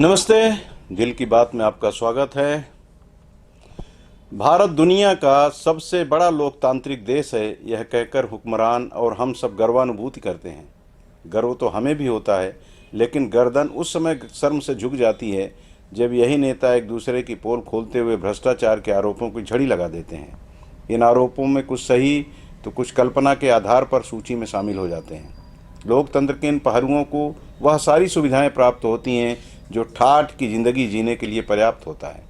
नमस्ते। दिल की बात में आपका स्वागत है। भारत दुनिया का सबसे बड़ा लोकतांत्रिक देश है, यह कहकर हुक्मरान और हम सब गर्वानुभूति करते हैं। गर्व तो हमें भी होता है, लेकिन गर्दन उस समय शर्म से झुक जाती है जब यही नेता एक दूसरे की पोल खोलते हुए भ्रष्टाचार के आरोपों की झड़ी लगा देते हैं। इन आरोपों में कुछ सही तो कुछ कल्पना के आधार पर सूची में शामिल हो जाते हैं। लोकतंत्र के इन पहलुओं को वह सारी सुविधाएं प्राप्त होती हैं जो ठाठ की ज़िंदगी जीने के लिए पर्याप्त होता है।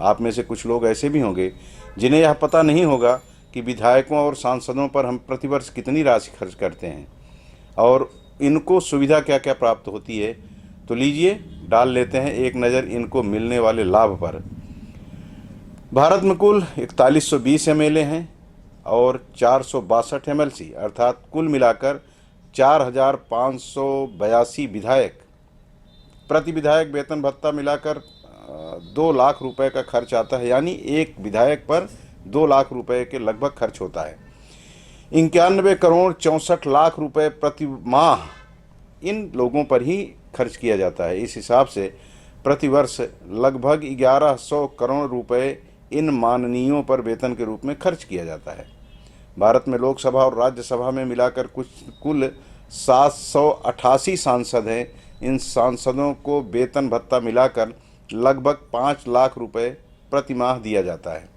आप में से कुछ लोग ऐसे भी होंगे जिन्हें यह पता नहीं होगा कि विधायकों और सांसदों पर हम प्रतिवर्ष कितनी राशि खर्च करते हैं और इनको सुविधा क्या क्या प्राप्त होती है। तो लीजिए डाल लेते हैं एक नज़र इनको मिलने वाले लाभ पर। भारत में कुल 4120 एमएलए हैं और 462 एमएलसी, अर्थात कुल मिलाकर 4582 विधायक। प्रति विधायक वेतन भत्ता मिलाकर 2 लाख रुपए का खर्च आता है, यानी एक विधायक पर 2 लाख रुपए के लगभग खर्च होता है। 91 करोड़ 64 लाख रुपए प्रति माह इन लोगों पर ही खर्च किया जाता है। इस हिसाब से प्रतिवर्ष लगभग 1100 करोड़ रुपए इन माननीयों पर वेतन के रूप में खर्च किया जाता है। भारत में लोकसभा और राज्यसभा में मिलाकर कुल 788 सांसद हैं। इन सांसदों को वेतन भत्ता मिलाकर लगभग 5 लाख रुपए प्रति माह दिया जाता है,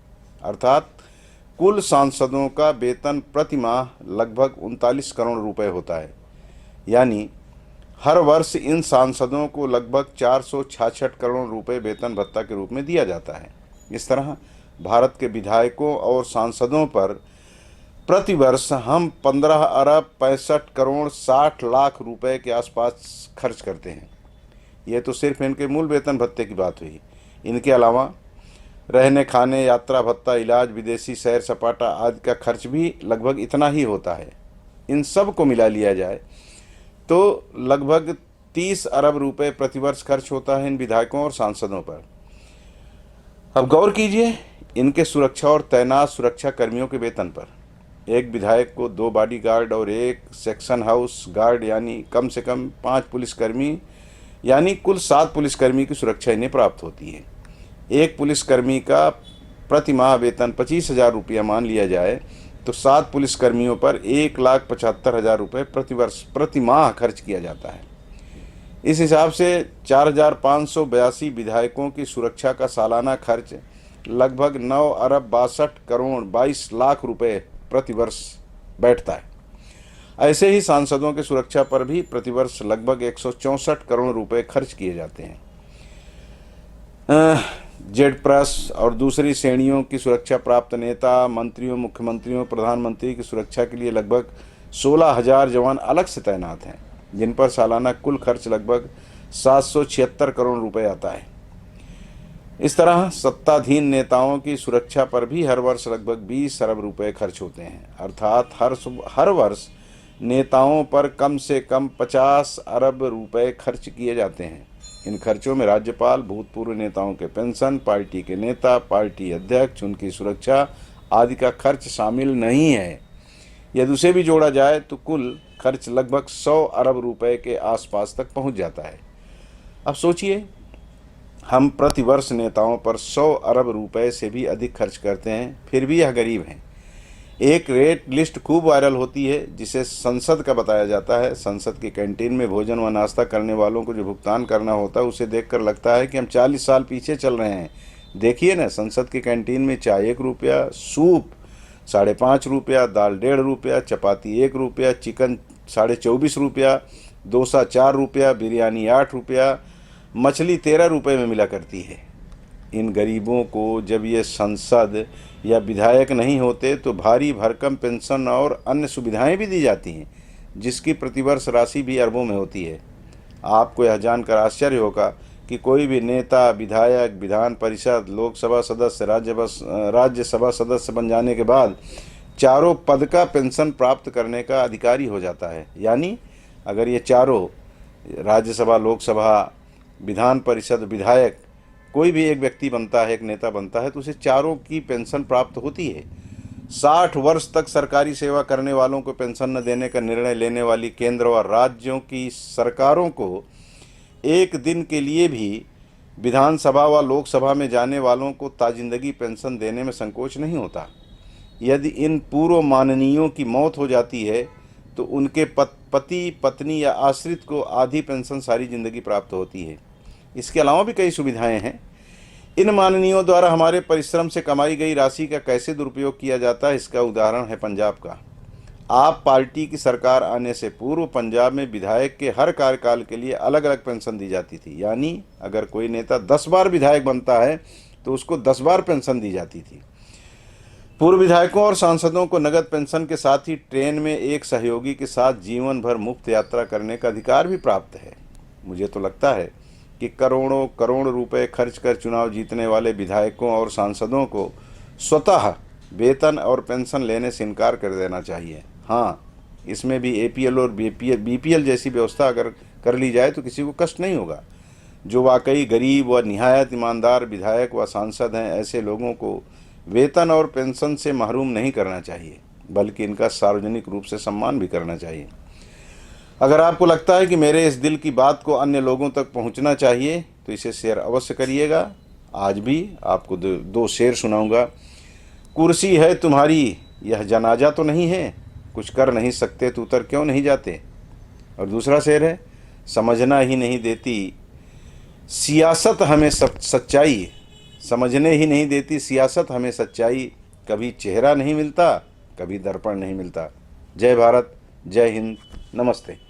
अर्थात कुल सांसदों का वेतन प्रति माह लगभग 39 करोड़ रुपए होता है। यानी हर वर्ष इन सांसदों को लगभग 466 करोड़ रुपए वेतन भत्ता के रूप में दिया जाता है। इस तरह भारत के विधायकों और सांसदों पर प्रतिवर्ष हम 15 अरब 65 करोड़ 60 लाख रुपए के आसपास खर्च करते हैं। यह तो सिर्फ इनके मूल वेतन भत्ते की बात हुई। इनके अलावा रहने खाने, यात्रा भत्ता, इलाज, विदेशी सैर सपाटा आदि का खर्च भी लगभग इतना ही होता है। इन सब को मिला लिया जाए तो लगभग 30 अरब रुपए प्रतिवर्ष खर्च होता है इन विधायकों और सांसदों पर। अब गौर कीजिए इनके सुरक्षा और तैनात सुरक्षा कर्मियों के वेतन पर। एक विधायक को 2 बॉडीगार्ड और 1 सेक्शन हाउस गार्ड, यानी कम से कम 5 पुलिसकर्मी, यानी कुल 7 पुलिसकर्मी की सुरक्षा इन्हें प्राप्त होती है। एक पुलिसकर्मी का प्रति माह वेतन 25,000 रुपया मान लिया जाए तो 7 पुलिसकर्मियों पर 1,75,000 रुपये प्रतिवर्ष प्रति माह खर्च किया जाता है। इस हिसाब से 4,582 विधायकों की सुरक्षा का सालाना खर्च लगभग 9 अरब 62 करोड़ 22 लाख रुपए प्रतिवर्ष बैठता है। ऐसे ही सांसदों की सुरक्षा पर भी प्रतिवर्ष लगभग 164 करोड़ रुपए खर्च किए जाते हैं। जेड प्लस और दूसरी श्रेणियों की सुरक्षा प्राप्त नेता, मंत्रियों, मुख्यमंत्रियों, प्रधानमंत्री की सुरक्षा के लिए लगभग 16,000 जवान अलग से तैनात हैं, जिन पर सालाना कुल खर्च लगभग 776 करोड़ रुपए आता है। इस तरह सत्ताधीन नेताओं की सुरक्षा पर भी हर वर्ष लगभग 20 अरब रुपए खर्च होते हैं, अर्थात हर वर्ष नेताओं पर कम से कम 50 अरब रुपए खर्च किए जाते हैं। इन खर्चों में राज्यपाल, भूतपूर्व नेताओं के पेंशन, पार्टी के नेता, पार्टी अध्यक्ष, उनकी सुरक्षा आदि का खर्च शामिल नहीं है। यदि उसे भी जोड़ा जाए तो कुल खर्च लगभग 100 अरब रुपए के आसपास तक पहुंच जाता है। अब सोचिए, हम प्रतिवर्ष नेताओं पर 100 अरब रुपए से भी अधिक खर्च करते हैं, फिर भी यह गरीब हैं। एक रेट लिस्ट खूब वायरल होती है जिसे संसद का बताया जाता है। संसद की कैंटीन में भोजन व नाश्ता करने वालों को जो भुगतान करना होता है उसे देखकर लगता है कि हम 40 साल पीछे चल रहे हैं। देखिए ना, संसद की कैंटीन में चाय 1 रुपया, सूप 5.5 रुपया, दाल 1.5 रुपया, चपाती 1 रुपया, चिकन 24.5 रुपया, डोसा 4 रुपया, बिरयानी 8 रुपया, मछली 13 रुपये में मिला करती है। इन गरीबों को जब ये संसद या विधायक नहीं होते तो भारी भरकम पेंशन और अन्य सुविधाएं भी दी जाती हैं, जिसकी प्रतिवर्ष राशि भी अरबों में होती है। आपको यह जानकर आश्चर्य होगा कि कोई भी नेता, विधायक, विधान परिषद, लोकसभा सदस्य, राज्यसभा सदस्य बन जाने के बाद चारों पद का पेंशन प्राप्त करने का अधिकारी हो जाता है। यानी अगर ये चारों, राज्यसभा, लोकसभा, विधान परिषद, विधायक, कोई भी एक व्यक्ति बनता है, एक नेता बनता है, तो उसे चारों की पेंशन प्राप्त होती है। 60 वर्ष तक सरकारी सेवा करने वालों को पेंशन न देने का निर्णय लेने वाली केंद्र और राज्यों की सरकारों को एक दिन के लिए भी विधानसभा व लोकसभा में जाने वालों को ताजिंदगी पेंशन देने में संकोच नहीं होता। यदि इन पूर्व माननीयों की मौत हो जाती है तो उनके पति पत्नी या आश्रित को आधी पेंशन सारी जिंदगी प्राप्त होती है। इसके अलावा भी कई सुविधाएं हैं। इन माननीयों द्वारा हमारे परिश्रम से कमाई गई राशि का कैसे दुरुपयोग किया जाता है, इसका उदाहरण है पंजाब का। आप पार्टी की सरकार आने से पूर्व पंजाब में विधायक के हर कार्यकाल के लिए अलग अलग पेंशन दी जाती थी। यानी अगर कोई नेता 10 बार विधायक बनता है तो उसको 10 बार पेंशन दी जाती थी। पूर्व विधायकों और सांसदों को नगद पेंशन के साथ ही ट्रेन में एक सहयोगी के साथ जीवन भर मुफ्त यात्रा करने का अधिकार भी प्राप्त है। मुझे तो लगता है कि करोड़ों करोड़ रुपए खर्च कर चुनाव जीतने वाले विधायकों और सांसदों को स्वतः वेतन और पेंशन लेने से इनकार कर देना चाहिए। हाँ, इसमें भी एपीएल और बीपीएल जैसी व्यवस्था अगर कर ली जाए तो किसी को कष्ट नहीं होगा। जो वाकई गरीब व निहायत ईमानदार विधायक व सांसद हैं, ऐसे लोगों को वेतन और पेंशन से महरूम नहीं करना चाहिए, बल्कि इनका सार्वजनिक रूप से सम्मान भी करना चाहिए। अगर आपको लगता है कि मेरे इस दिल की बात को अन्य लोगों तक पहुंचना चाहिए तो इसे शेयर अवश्य करिएगा। आज भी आपको दो शेर सुनाऊंगा। कुर्सी है तुम्हारी, यह जनाजा तो नहीं है, कुछ कर नहीं सकते तो उतर क्यों नहीं जाते। और दूसरा शेर है, समझना ही नहीं देती सियासत हमें सच्चाई, समझने ही नहीं देती सियासत हमें सच्चाई, कभी चेहरा नहीं मिलता, कभी दर्पण नहीं मिलता। जय भारत, जय हिंद, नमस्ते।